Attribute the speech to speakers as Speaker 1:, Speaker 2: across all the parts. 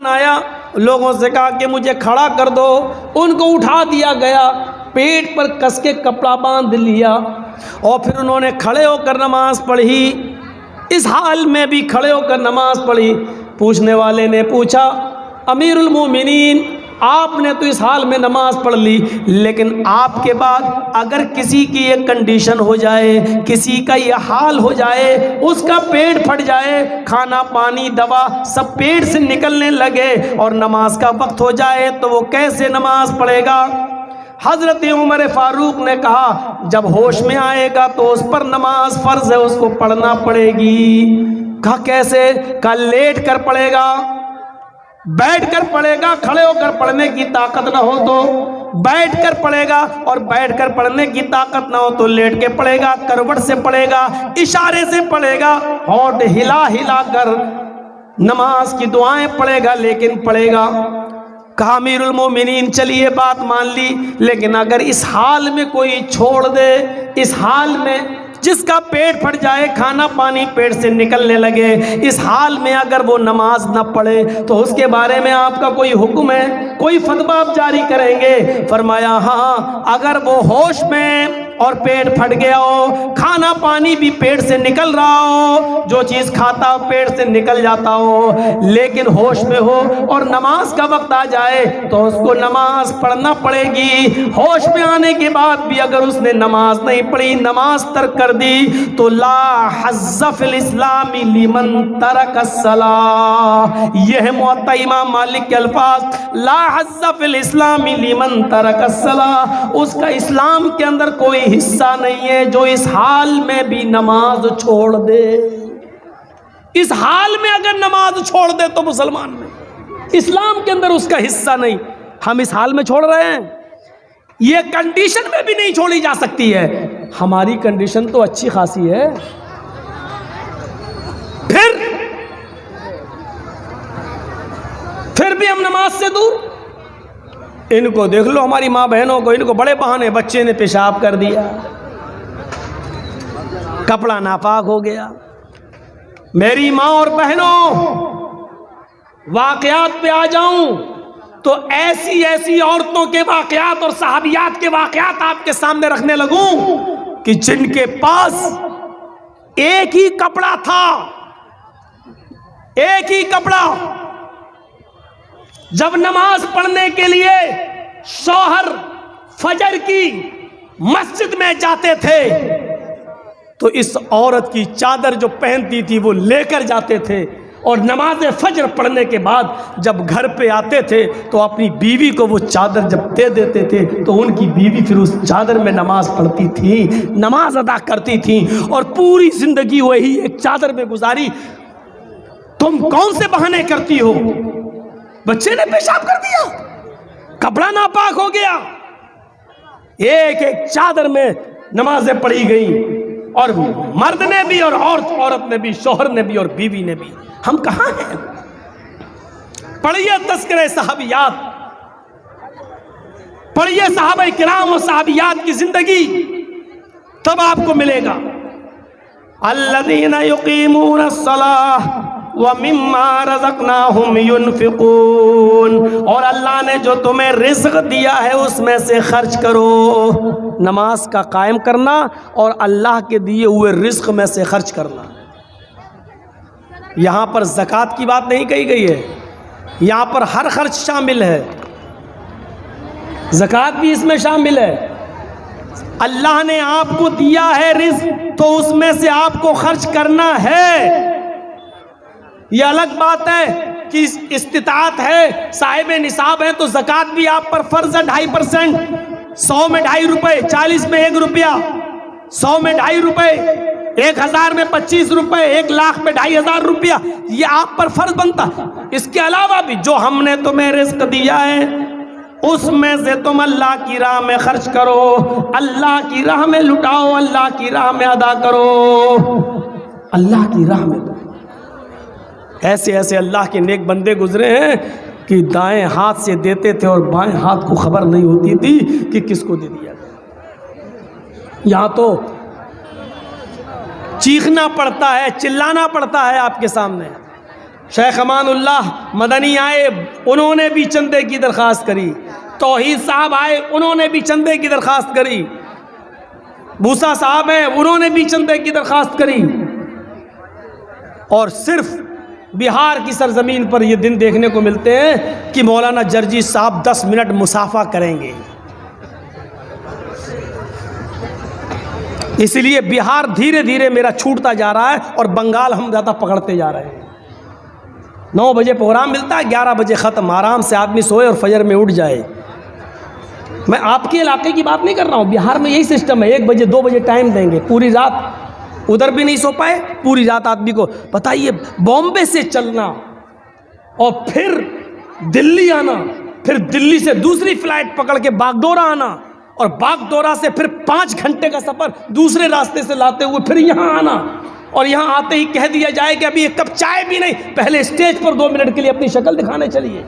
Speaker 1: आया, लोगों से कहा कि मुझे खड़ा कर दो, उनको उठा दिया गया, पेट पर कस के कपड़ा बांध लिया और फिर उन्होंने खड़े होकर नमाज पढ़ी। इस हाल में भी खड़े होकर नमाज पढ़ी। पूछने वाले ने पूछा, अमीरुल मोमिनीन, आपने तो इस हाल में नमाज पढ़ ली, लेकिन आपके बाद अगर किसी की ये कंडीशन हो जाए, किसी का ये हाल हो जाए, उसका पेट फट जाए, खाना पानी दवा सब पेट से निकलने लगे और नमाज का वक्त हो जाए, तो वो कैसे नमाज पढ़ेगा? हजरत उमर फारूक ने कहा, जब होश में आएगा तो उस पर नमाज फर्ज है, उसको पढ़ना पड़ेगी। कहा कैसे? कहा लेट कर पढ़ेगा, बैठ कर पढ़ेगा, खड़े होकर पढ़ने की ताकत ना हो तो बैठ कर पढ़ेगा, और बैठ कर पढ़ने की ताकत ना हो तो लेट के पढ़ेगा, करवट से पढ़ेगा, इशारे से पढ़ेगा, होंठ हिला हिला कर नमाज की दुआएं पढ़ेगा, लेकिन पढ़ेगा। कहा अमीरुल मोमिनीन, चलिए बात मान ली, लेकिन अगर इस हाल में कोई छोड़ दे, इस हाल में जिसका पेट फट जाए, खाना पानी पेट से निकलने लगे, इस हाल में अगर वो नमाज न पढ़े तो उसके बारे में आपका कोई हुक्म है, कोई फतवा आप जारी करेंगे? फरमाया हाँ, अगर वो होश में और पेट फट गया हो, खाना पानी भी पेट से निकल रहा हो, जो चीज़ खाता हो पेट से निकल जाता हो, लेकिन होश में हो और नमाज का वक्त आ जाए तो उसको नमाज पढ़ना पड़ेगी। होश में आने के बाद भी अगर उसने नमाज नहीं पढ़ी, नमाज तर्क कर दी, तो ला हज़्ज़ फिल इस्लामी लिमन तरक अस्सलाह। यह है मुअत्ता इमाम मालिक के अल्फाज, ला हज़्ज़ फिल इस्लामी लिमन तरक अस्सलाह। उसका इस्लाम के अंदर कोई हिस्सा नहीं है जो इस हाल में भी नमाज छोड़ दे। इस हाल में अगर नमाज छोड़ दे तो मुसलमान में इस्लाम के अंदर उसका हिस्सा नहीं। हम इस हाल में छोड़ रहे हैं, ये कंडीशन में भी नहीं छोड़ी जा सकती है। हमारी कंडीशन तो अच्छी खासी है, फिर भी हम नमाज से दूर। इनको देख लो, हमारी माँ बहनों को, इनको बड़े बहाने, बच्चे ने पेशाब कर दिया, कपड़ा नापाक हो गया। मेरी माँ और बहनों, वाकयात पे आ जाऊं तो ऐसी ऐसी औरतों के वाकयात और सहाबियात के वाकयात आपके सामने रखने लगूं कि जिनके पास एक ही कपड़ा था, एक ही कपड़ा। जब नमाज पढ़ने के लिए शौहर फजर की मस्जिद में जाते थे तो इस औरत की चादर जो पहनती थी वो लेकर जाते थे, और नमाज फजर पढ़ने के बाद जब घर पे आते थे तो अपनी बीवी को वो चादर जब दे देते थे तो उनकी बीवी फिर उस चादर में नमाज पढ़ती थी, नमाज अदा करती थी, और पूरी जिंदगी वही एक चादर में गुजारी। तुम कौन से बहाने करती हो? बच्चे ने पेशाब कर दिया, कपड़ा नापाक हो गया, एक एक चादर में नमाजें पढ़ी गई, और मर्द ने भी और औरत ने भी, शौहर ने भी और बीवी ने भी। हम कहाँ हैं? पढ़िए तज़किरे सहाबियात, पढ़िए सहाबा किराम और सहाबियात की जिंदगी, तब आपको मिलेगा। अल्लज़ीना युक़ीमूना अस्सलाह व मिम्मा रज़क़नाहुम युनफ़िक़ून। और अल्लाह ने जो तुम्हें रिज़्क़ दिया है उसमें से खर्च करो। नमाज का कायम करना और अल्लाह के दिए हुए रिज़्क़ में से खर्च करना। यहाँ पर ज़कात की बात नहीं कही गई है, यहाँ पर हर खर्च शामिल है, ज़कात भी इसमें शामिल है। अल्लाह ने आपको दिया है रिज़्क़ तो उसमें से आपको खर्च करना है। यह अलग बात है कि इस्तिताअत है, साहिब निसाब है, तो ज़कात भी आप पर फर्ज है 2.5%। 100 में 2.5 रुपये, 40 में 1 रुपया, 100 में 2.5 रुपये, 1000 में 25 रुपये, 1 लाख में 2,500 रुपया, ये आप पर फर्ज बनता। इसके अलावा भी जो हमने तुम्हें रिज़्क़ दिया है उसमें से तुम अल्लाह की राह में खर्च करो, अल्लाह की राह में लुटाओ, अल्लाह की राह में अदा करो, अल्लाह की राह में। ऐसे ऐसे अल्लाह के नेक बंदे गुजरे हैं कि दाएं हाथ से देते थे और बाएं हाथ को खबर नहीं होती थी कि किसको दे दिया गया। यहाँ तो चीखना पड़ता है, चिल्लाना पड़ता है आपके सामने, शेख अमानुल्लाह मदनी आए, उन्होंने भी चंदे की दरख्वास्त करी। तौहीद साहब आए, उन्होंने भी चंदे की दरख्वास्त करी। मूसा साहब हैं, उन्होंने भी चंदे की दरख्वास्त करी। और सिर्फ बिहार की सरजमीन पर ये दिन देखने को मिलते हैं कि मौलाना जर्जी साहब 10 मिनट मुसाफा करेंगे। इसलिए बिहार धीरे धीरे मेरा छूटता जा रहा है और बंगाल हम ज़्यादा पकड़ते जा रहे हैं। 9 बजे प्रोग्राम मिलता है, 11 बजे ख़त्म, आराम से आदमी सोए और फजर में उठ जाए। मैं आपके इलाके की बात नहीं कर रहा हूँ, बिहार में यही सिस्टम है। 1 बजे 2 बजे टाइम देंगे, पूरी रात उधर भी नहीं सो पाए, पूरी रात आदमी को बताइए बॉम्बे से चलना और फिर दिल्ली आना, फिर दिल्ली से दूसरी फ्लाइट पकड़ के बागडोरा आना और बागडोरा से फिर 5 घंटे का सफ़र दूसरे रास्ते से लाते हुए फिर यहाँ आना, और यहाँ आते ही कह दिया जाए कि अभी 1 कप चाय भी नहीं, पहले स्टेज पर 2 मिनट के लिए अपनी शक्ल दिखाने चलिए।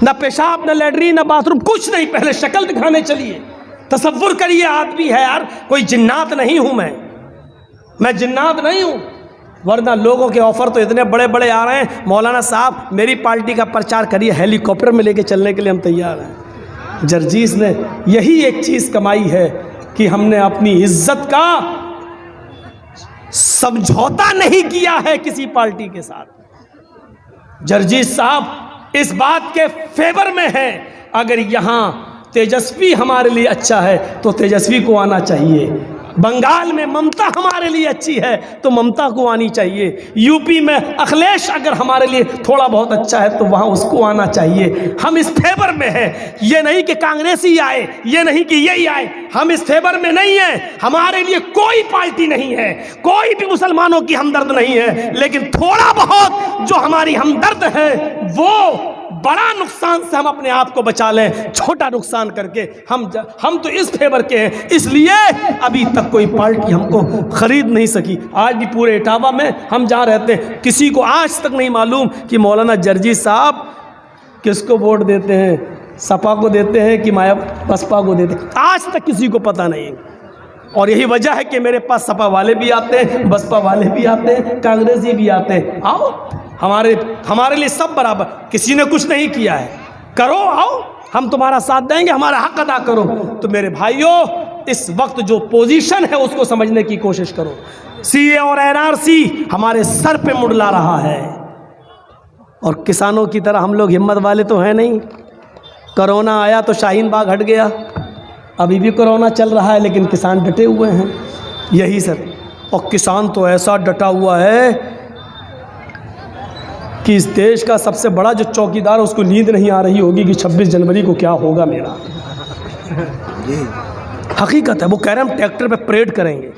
Speaker 1: ना पेशाब, ना लैट्रिन, ना बाथरूम, कुछ नहीं, पहले शक्ल दिखाने चलिए। तसव्वुर करिए, आदमी है यार, कोई जिन्नात नहीं हूँ मैं जिन्नात नहीं हूँ। वरना लोगों के ऑफ़र तो इतने बड़े बड़े आ रहे हैं, मौलाना साहब मेरी पार्टी का प्रचार करिए, हेलीकॉप्टर में लेके चलने के लिए हम तैयार हैं। जर्जीस ने यही एक चीज़ कमाई है कि हमने अपनी इज्जत का समझौता नहीं किया है किसी पार्टी के साथ। जर्जीस साहब इस बात के फेवर में है, अगर यहाँ तेजस्वी हमारे लिए अच्छा है तो तेजस्वी को आना चाहिए। बंगाल में ममता हमारे लिए अच्छी है तो ममता को आनी चाहिए। यूपी में अखिलेश अगर हमारे लिए थोड़ा बहुत अच्छा है तो वहाँ उसको आना चाहिए। हम इस फेवर में हैं, ये नहीं कि कांग्रेसी आए, ये नहीं कि यही आए, हम इस फेवर में नहीं हैं। हमारे लिए कोई पार्टी नहीं है, कोई भी मुसलमानों की हमदर्द नहीं है, लेकिन थोड़ा बहुत जो हमारी हमदर्द है वो बड़ा नुकसान से हम अपने आप को बचा लें, छोटा नुकसान करके हम तो इस फेवर के हैं। इसलिए अभी तक कोई पार्टी हमको खरीद नहीं सकी। आज भी पूरे इटावा में हम जहाँ रहते हैं किसी को आज तक नहीं मालूम कि मौलाना जर्जी साहब किसको वोट देते हैं, सपा को देते हैं कि माया बसपा को देते हैं, आज तक किसी को पता नहीं। और यही वजह है कि मेरे पास सपा वाले भी आते हैं, बसपा वाले भी आते हैं, कांग्रेसी भी आते हैं। आओ, हमारे लिए सब बराबर, किसी ने कुछ नहीं किया है, करो, आओ, हम तुम्हारा साथ देंगे, हमारा हक अदा करो। तो मेरे भाइयों, इस वक्त जो पोजीशन है उसको समझने की कोशिश करो। सीए और एनआरसी हमारे सर पे मुंडला रहा है और किसानों की तरह हम लोग हिम्मत वाले तो हैं नहीं। कोरोना आया तो शाहीन बाग हट गया, अभी भी कोरोना चल रहा है लेकिन किसान डटे हुए हैं। यही सर, और किसान तो ऐसा डटा हुआ है कि इस देश का सबसे बड़ा जो चौकीदार है उसको नींद नहीं आ रही होगी कि 26 जनवरी को क्या होगा मेरा। हकीकत है, वो कह रहे हैं हम ट्रैक्टर पे परेड करेंगे।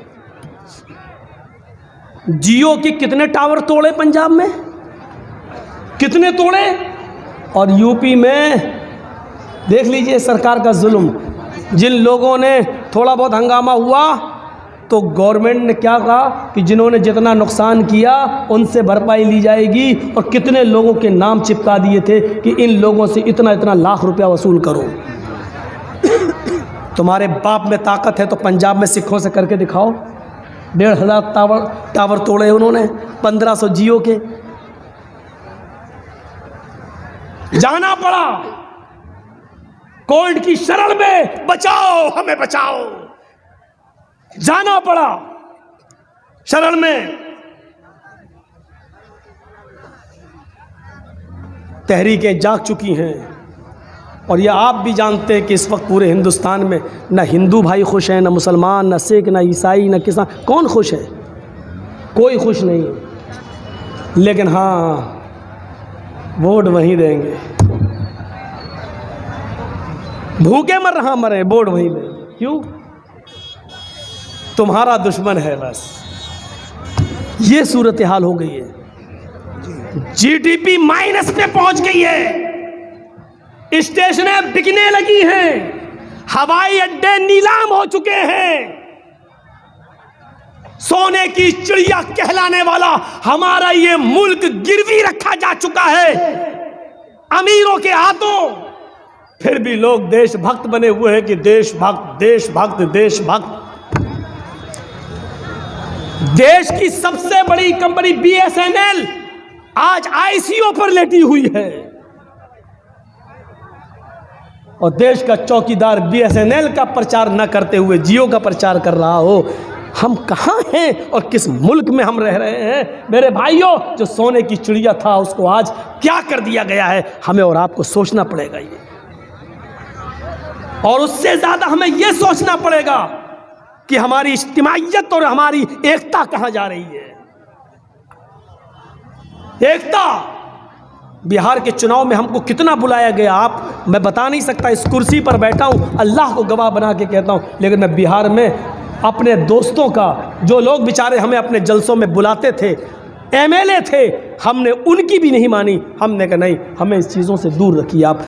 Speaker 1: जियो के कितने टावर तोड़े पंजाब में, कितने तोड़े, और यूपी में देख लीजिए सरकार का जुल्म। जिन लोगों ने थोड़ा बहुत हंगामा हुआ तो गवर्नमेंट ने क्या कहा कि जिन्होंने जितना नुकसान किया उनसे भरपाई ली जाएगी, और कितने लोगों के नाम चिपका दिए थे कि इन लोगों से इतना इतना लाख रुपया वसूल करो। तुम्हारे बाप में ताकत है तो पंजाब में सिखों से करके दिखाओ। 1,500 टावर तोड़े उन्होंने, 1500 जियो के। जाना पड़ा कोर्ट की शरण में, बचाओ हमें बचाओ, जाना पड़ा शरण में। तहरीकें जाग चुकी हैं और ये आप भी जानते हैं कि इस वक्त पूरे हिंदुस्तान में ना हिंदू भाई खुश हैं, ना मुसलमान, ना सिख, ना ईसाई, ना किसान, कौन खुश है? कोई खुश नहीं है। लेकिन हाँ, वोट वहीं देंगे, भूखे मर रहा मरे, वोट वहीं देंगे। क्यों? तुम्हारा दुश्मन है बस। ये सूरत हाल हो गई है। जीडीपी माइनस पे पहुंच गई है, स्टेशनें बिकने लगी हैं, हवाई अड्डे नीलाम हो चुके हैं। सोने की चिड़िया कहलाने वाला हमारा ये मुल्क गिरवी रखा जा चुका है अमीरों के हाथों। फिर भी लोग देशभक्त बने हुए हैं कि देशभक्त देशभक्त देशभक्त। देश की सबसे बड़ी कंपनी BSNL आज आईसीयू पर लेटी हुई है और देश का चौकीदार बीएसएनएल का प्रचार न करते हुए जियो का प्रचार कर रहा हो। हम कहाँ हैं और किस मुल्क में हम रह रहे हैं? मेरे भाइयों, जो सोने की चिड़िया था उसको आज क्या कर दिया गया है, हमें और आपको सोचना पड़ेगा ये। और उससे ज़्यादा हमें ये सोचना पड़ेगा कि हमारी इज्तिमाइयत और हमारी एकता कहाँ जा रही है। एकता, बिहार के चुनाव में हमको कितना बुलाया गया, आप मैं बता नहीं सकता। इस कुर्सी पर बैठा हूँ, अल्लाह को गवाह बना के कहता हूँ, लेकिन मैं बिहार में अपने दोस्तों का, जो लोग बेचारे हमें अपने जलसों में बुलाते थे, एमएलए थे, हमने उनकी भी नहीं मानी। हमने कहा नहीं, हमें इस चीज़ों से दूर रखिए आप।